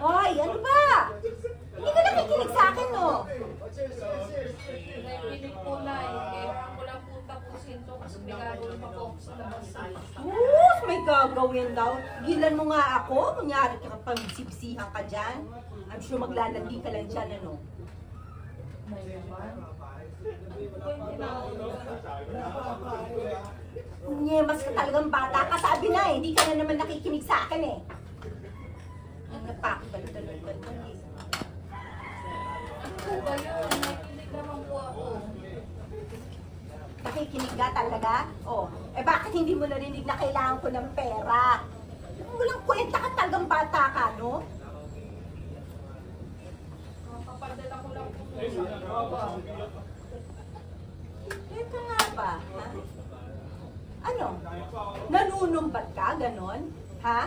Hoy, ano ba? Hindi ka nakikinig sa akin, no? Naipinig po na eh. Kailangan ko lang po tapusin to kasi may gagawin pa po ako sa labas. May gagawin daw. Gilan mo nga ako. Kunyari ka pang sipsihan ka dyan. I'm sure maglalandi ka lang dyan, ano? May naman. Kunyemas ka talagang bata ka. Sabi na eh, hindi ka na naman nakikinig sa akin eh. Ang napakabal-talong-bal mo eh. Ano po ba yun? Naipinig naman po ako. Nakikinig ka talaga? Oh, eh bakit hindi mo narinig na kailangan ko ng pera? Walang kwenta ka talagang bata ka, no? Kapadala ko lang po sa Ito nga ba, ha? Ano? Nanunumbat ka, ganon? Ha?